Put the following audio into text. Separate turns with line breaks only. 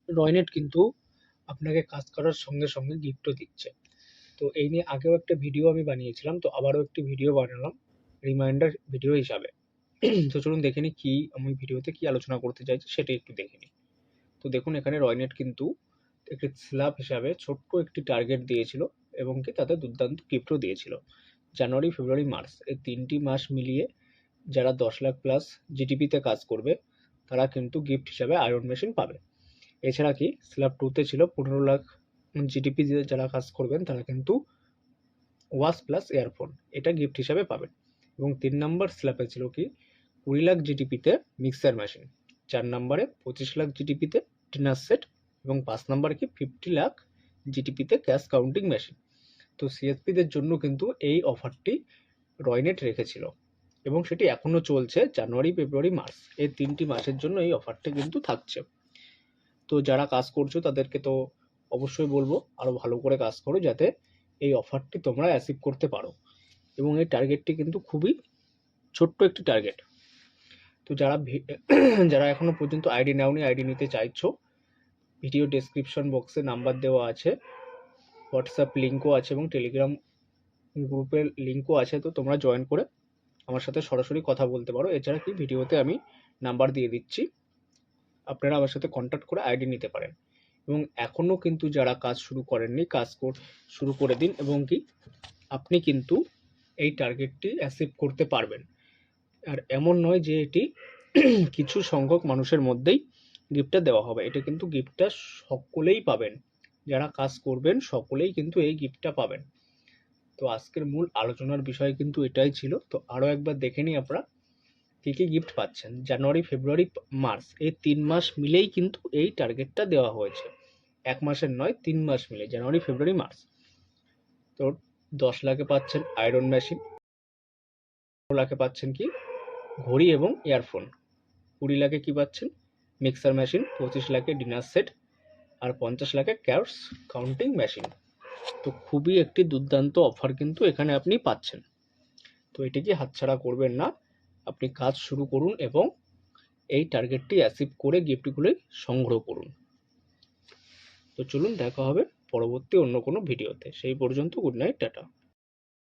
রয়নেট কিন্তু আপনাকে কাজ করার সঙ্গে সঙ্গে গিফটও দিচ্ছে। তো এই নিয়ে আগেও একটা ভিডিও আমি বানিয়েছিলাম, তো আবারও একটি ভিডিও বানালাম রিমাইন্ডার ভিডিও হিসাবে। তো চলুন দেখে নিই কি আমি ভিডিওতে কি আলোচনা করতে চাইছি সেটা একটু দেখে নিই। তো দেখুন এখানে রয়নেট কিন্তু একটি স্ল্যাব হিসাবে ছোট্ট একটি টার্গেট দিয়েছিল এবং কি তাতে দুর্দান্ত গিফটও দিয়েছিল। জানুয়ারি, ফেব্রুয়ারি, মার্চ এই ৩টি মাস মিলিয়ে যারা ১০ লাখ প্লাস জিডিপিতে কাজ করবে তারা কিন্তু গিফট হিসাবে আয়রন মেশিন পাবে। এছাড়া কি স্ল্যাব 2 তে ছিল ১৫ লাখ জিডিপি দিয়ে যারা কাজ করবেন তারা কিন্তু ওয়াচ প্লাস ইয়ারফোন এটা গিফট হিসাবে পাবেন। এবং ৩ নম্বর স্ল্যাবে ছিল কি ২০ লাখ জিডিপিতে মিক্সার মেশিন, ৪ নম্বরে ২৫ লাখ জিডিপিতে ডিনার সেট এবং ৫ নম্বরে কি ৫০ লাখ জিডিপিতে ক্যাশ কাউন্টিং মেশিন। তো সিএসপিদের জন্য কিন্তু এই অফারটি রয়নেট রেখেছিল এবং সেটি এখনও চলছে। জানুয়ারি, ফেব্রুয়ারি, মার্চ এই ৩টি মাসের জন্য এই অফারটি কিন্তু থাকছে। তো যারা কাজ করছো তাদেরকে তো অবশ্যই বলবো আরও ভালো করে কাজ করো যাতে এই অফারটি তোমরা অ্যাচিভ করতে পারো। এবং এই টার্গেটটি কিন্তু খুবই ছোট্ট একটি টার্গেট। তো যারা এখনো পর্যন্ত আইডি নাওনি, আইডি নিতে চাইছো, ভিডিও ডেসক্রিপশন বক্সে নাম্বার দেওয়া আছে, হোয়াটসঅ্যাপ লিঙ্কও আছে এবং টেলিগ্রাম গ্রুপের লিঙ্কও আছে। তো তোমরা জয়েন করে আমার সাথে সরাসরি কথা বলতে পারো। এছাড়া কি ভিডিওতে আমি নাম্বার দিয়ে দিচ্ছি, আপনারা আমার সাথে কন্ট্যাক্ট করে আইডি নিতে পারেন। এবং এখনও কিন্তু যারা কাজ শুরু করেননি শুরু করে দিন এবং কি আপনি কিন্তু এই টার্গেটটি অ্যাচিভ করতে পারবেন। আর এমন নয় যে এটি কিছু সংখ্যক মানুষের মধ্যেই গিফটটা দেওয়া হবে, এটা কিন্তু গিফটটা সকলেই পাবেন, যারা কাজ করবেন সকলেই কিন্তু এই গিফটটা পাবেন। তো আজকের মূল আলোচনার বিষয় কিন্তু এটাই ছিল। তো আরও একবার দেখে নিই আপনারা কী কী গিফট পাচ্ছেন। জানুয়ারি, ফেব্রুয়ারি, মার্চ এই ৩ মাস মিলেই কিন্তু এই টার্গেটটা দেওয়া হয়েছে। ১ মাসের নয়, ৩ মাস মিলে জানুয়ারি, ফেব্রুয়ারি, মার্চ। তো ১০ লাখে পাচ্ছেন আয়রন মেশিন, ১৫ লাখে পাচ্ছেন কি ঘড়ি এবং ইয়ারফোন, ২০ লাখে কি পাচ্ছেন মিক্সার মেশিন, ২৫ লাখে ডিনার সেট আর ৫০ লাখে ক্যাশ কাউন্টিং মেশিন। তো খুবই একটি দুর্দান্ত অফার কিন্তু এখানে আপনি পাচ্ছেন। তো এটিকে হাতছাড়া করবেন না, আপনি কাজ শুরু করুন এবং এই টার্গেটটি অ্যাচিভ করে গিফটগুলি সংগ্রহ করুন। তো চলুন দেখা হবে পরবর্তী অন্য কোনো ভিডিওতে। সেই পর্যন্ত গুড নাইট, টাটা।